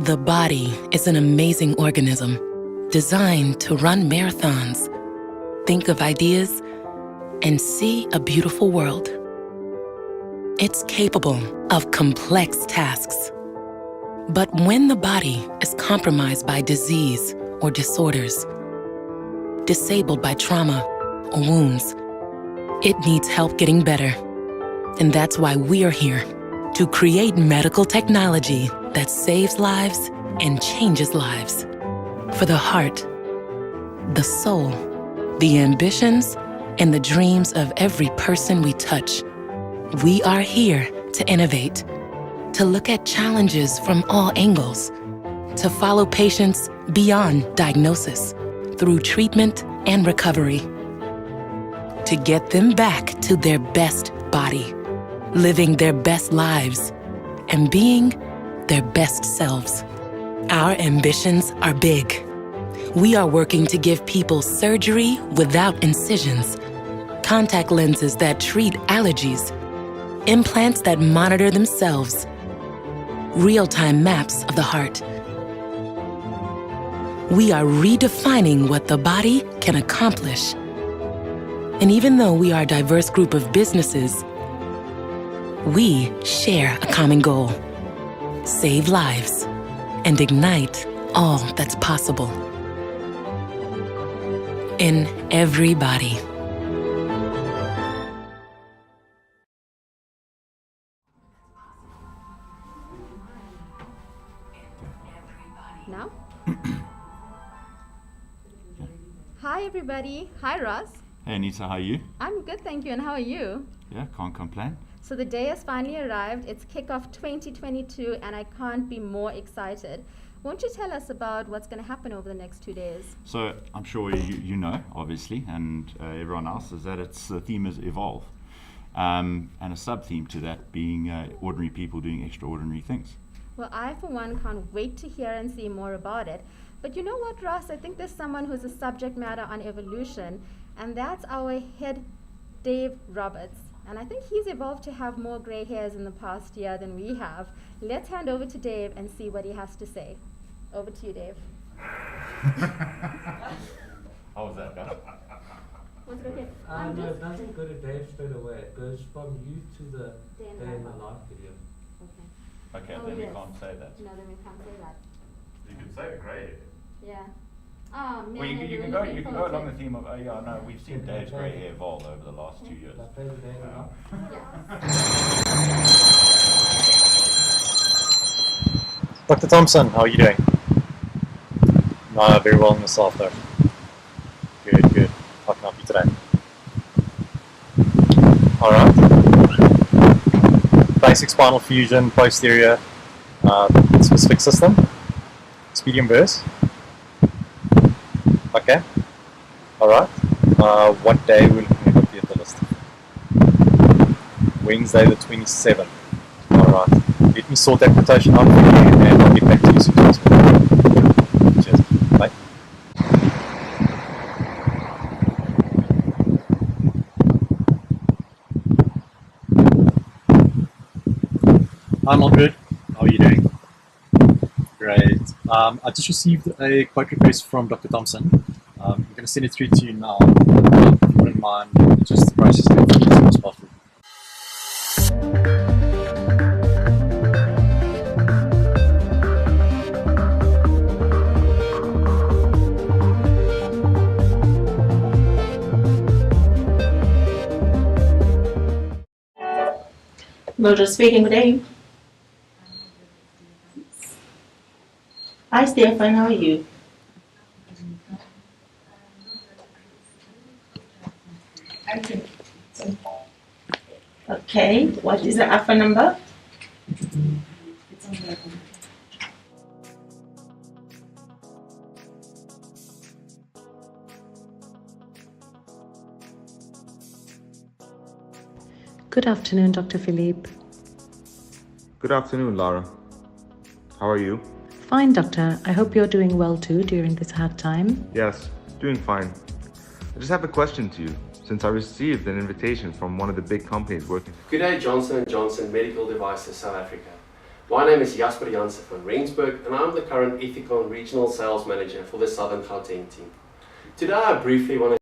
The body is an amazing organism designed to run marathons, think of ideas, and see a beautiful world. It's capable of complex tasks. But when the body is compromised by disease or disorders, disabled by trauma or wounds, it needs help getting better. And that's why we're here, to create medical technology that saves lives and changes lives. For the heart, the soul, the ambitions, and the dreams of every person we touch, we are here to innovate, to look at challenges from all angles, to follow patients beyond diagnosis, through treatment and recovery, to get them back to their best body, living their best lives, and being their best selves. Our ambitions are big. We are working to give people surgery without incisions, contact lenses that treat allergies, implants that monitor themselves, real-time maps of the heart. We are redefining what the body can accomplish. And even though we are a diverse group of businesses, we share a common goal: save lives and ignite all that's possible in every body. Now? Hi everybody. Hi Ross. Hey Anita, how are you? I'm good, thank you. And how are you? Yeah, can't complain. So the day has finally arrived. It's kickoff 2022 and I can't be more excited. Won't you tell us about what's going to happen over the next 2 days? So I'm sure you know, obviously, and everyone else, is that the theme is Evolve. And a sub-theme to that being ordinary people doing extraordinary things. Well, I for one can't wait to hear and see more about it. But you know what, Ross? I think there's someone who's a subject matter on evolution, and that's our head, Dave Roberts. And I think he's evolved to have more gray hairs in the past year than we have. Let's hand over to Dave and see what he has to say. Over to you, Dave. How was that, guys? What's okay? No, it doesn't go to Dave straight away. It goes from you to the Day in day in the the life video. Okay. Okay, Oh, then we yes. can't say that. No, then we can't say that. You could say it, great. Yeah. Oh, man. Well, you can go along the theme of, yeah, no, we've seen Dave's grey hair evolve over the last 2 years. My favorite day in the life. Dr. Thompson, how are you doing? No, very well in yourself though. Good, good. How can I help you today? Alright. Basic spinal fusion, posterior, specific system, expedient burst. Okay. Alright. What day we're looking at the list? Wednesday the 27th. Alright. Let me sort that quotation out for you and I'll get back to you soon as possible. Cheers. Bye. I'm all good. How are you doing? Great. I just received a quote request from Dr. Thompson. I'm going to send it through to you now. If you wouldn't mind, just process it as soon as possible. Mildred speaking, good day. Hi Stefan, how are you? Okay, what is the alpha number? Good afternoon, Dr. Philippe. Good afternoon, Lara. How are you? Fine, doctor. I hope you're doing well too during this hard time. Yes, doing fine. I just have a question to you, since I received an invitation from one of the big companies working. Good day, Johnson & Johnson Medical Devices South Africa. My name is Jasper Jansen van Rensburg and I'm the current Ethicon Regional Sales Manager for the Southern Gauteng team. Today I briefly want to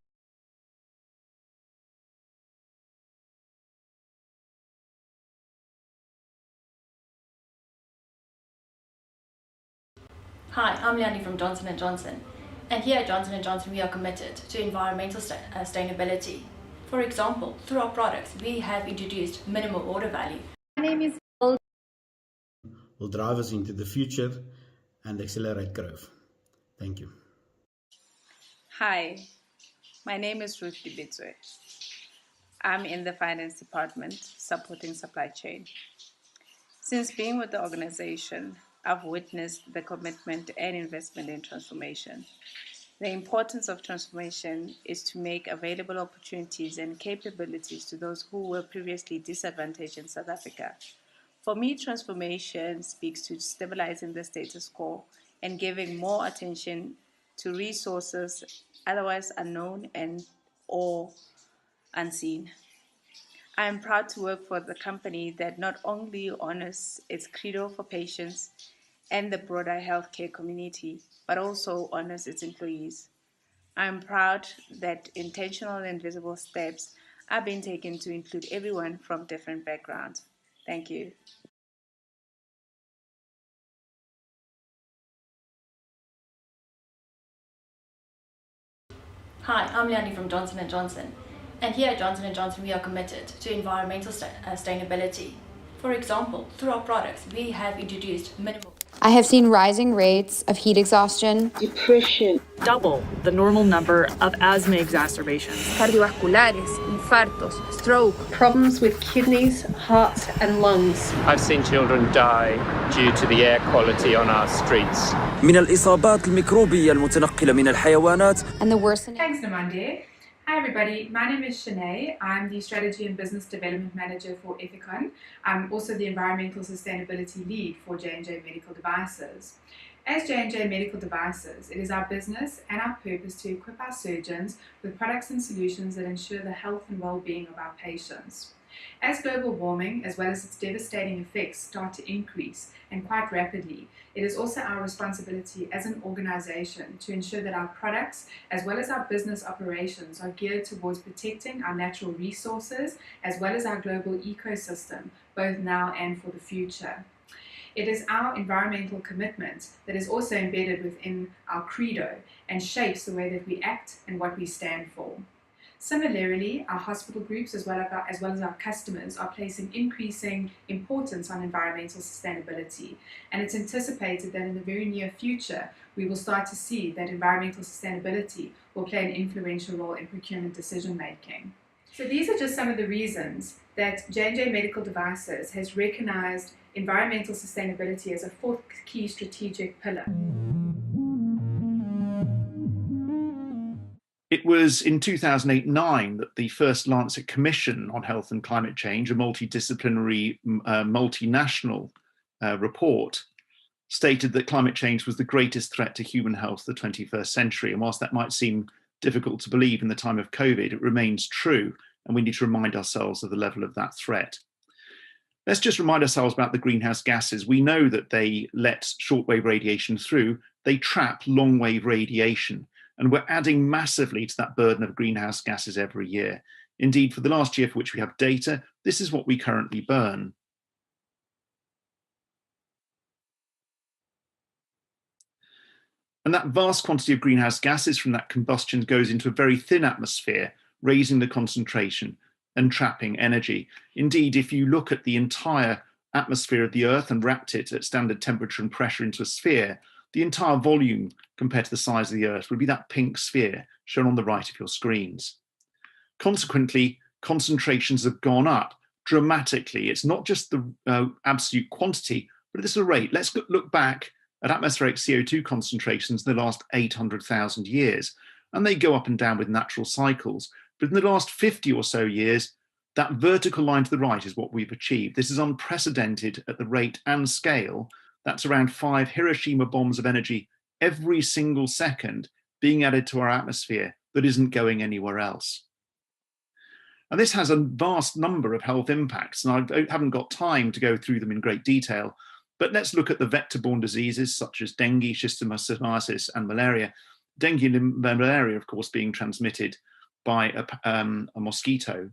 Hi, I'm Leonie from Johnson & Johnson, and here at Johnson & Johnson we are committed to environmental sustainability. For example, through our products we have introduced minimal order value. My name is will drive us into the future and accelerate growth. Thank you. Hi, my name is Ruth Dibitswe. I'm in the finance department supporting supply chain. Since being with the organization, I've witnessed the commitment and investment in transformation. The importance of transformation is to make available opportunities and capabilities to those who were previously disadvantaged in South Africa. For me, transformation speaks to stabilizing the status quo and giving more attention to resources otherwise unknown and or unseen. I am proud to work for the company that not only honors its credo for patients and the broader healthcare community, but also honors its employees. I am proud that intentional and visible steps are being taken to include everyone from different backgrounds. Thank you. Hi, I'm Leonie from Johnson & Johnson, and here at Johnson & Johnson we are committed to environmental sustainability. For example, through our products we have introduced minimal. I have seen rising rates of heat exhaustion, depression, double the normal number of asthma exacerbations, cardiovasculares, infartos, stroke, problems with kidneys, heart and lungs. I've seen children die due to the air quality on our streets. من الإصابات الميكروبية المتنقلة من الحيوانات. And the worsening. Thanks, Namande. Hi everybody, my name is Shanae. I'm the Strategy and Business Development Manager for Ethicon. I'm also the Environmental Sustainability Lead for J&J Medical Devices. As J&J Medical Devices, it is our business and our purpose to equip our surgeons with products and solutions that ensure the health and well-being of our patients. As global warming, as well as its devastating effects, start to increase, and quite rapidly, it is also our responsibility as an organization to ensure that our products, as well as our business operations, are geared towards protecting our natural resources, as well as our global ecosystem, both now and for the future. It is our environmental commitment that is also embedded within our credo and shapes the way that we act and what we stand for. Similarly, our hospital groups as well as our customers are placing increasing importance on environmental sustainability, and it's anticipated that in the very near future we will start to see that environmental sustainability will play an influential role in procurement decision making. So these are just some of the reasons that J&J Medical Devices has recognized environmental sustainability as a fourth key strategic pillar. It was in 2008-09 that the first Lancet Commission on Health and Climate Change, a multidisciplinary, multinational report, stated that climate change was the greatest threat to human health of the 21st century. And whilst that might seem difficult to believe in the time of COVID, it remains true, and we need to remind ourselves of the level of that threat. Let's just remind ourselves about the greenhouse gases. We know that they let shortwave radiation through, they trap long-wave radiation, and we're adding massively to that burden of greenhouse gases every year. Indeed, for the last year for which we have data, this is what we currently burn. And that vast quantity of greenhouse gases from that combustion goes into a very thin atmosphere, raising the concentration and trapping energy. Indeed, if you look at the entire atmosphere of the Earth and wrapped it at standard temperature and pressure into a sphere, the entire volume compared to the size of the Earth would be that pink sphere shown on the right of your screens. Consequently, concentrations have gone up dramatically. It's not just the absolute quantity, but this is a rate. Let's look back at atmospheric CO2 concentrations in the last 800,000 years, and they go up and down with natural cycles. But in the last 50 or so years, that vertical line to the right is what we've achieved. This is unprecedented at the rate and scale. That's around 5 Hiroshima bombs of energy every single second being added to our atmosphere that isn't going anywhere else. And this has a vast number of health impacts, and I haven't got time to go through them in great detail, But let's look at the vector-borne diseases such as dengue, schistosomiasis, and malaria. Dengue and malaria, of course, being transmitted by a mosquito.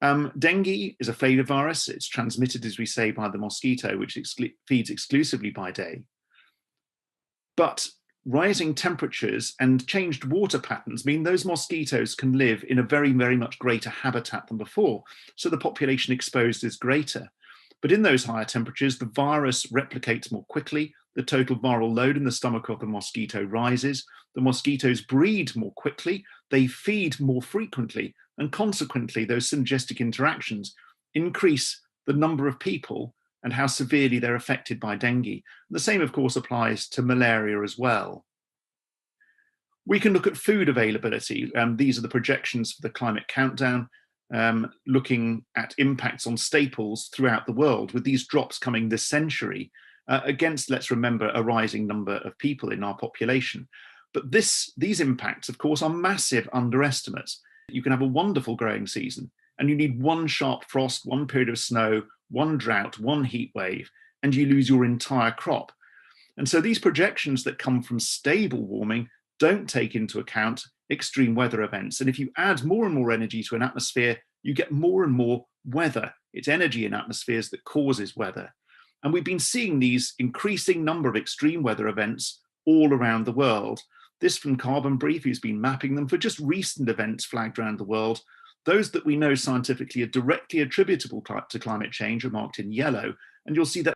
Dengue is a flavivirus. It's transmitted, as we say, by the mosquito, which feeds exclusively by day. But rising temperatures and changed water patterns mean those mosquitoes can live in a very, very much greater habitat than before. So the population exposed is greater. But in those higher temperatures, the virus replicates more quickly, the total viral load in the stomach of the mosquito rises, the mosquitoes breed more quickly, they feed more frequently, and consequently those synergistic interactions increase the number of people and how severely they're affected by dengue. The same, of course, applies to malaria as well. We can look at food availability. These are the projections for the climate countdown. Looking at impacts on staples throughout the world, with these drops coming this century against, let's remember, a rising number of people in our population. But these impacts, of course, are massive underestimates. You can have a wonderful growing season, and you need one sharp frost, one period of snow, one drought, one heat wave, and you lose your entire crop. And so these projections that come from stable warming don't take into account extreme weather events. And if you add more and more energy to an atmosphere, you get more and more weather. It's energy in atmospheres that causes weather. And we've been seeing these increasing number of extreme weather events all around the world. This from Carbon Brief, who's been mapping them for just recent events flagged around the world. Those that we know scientifically are directly attributable to climate change are marked in yellow. And you'll see that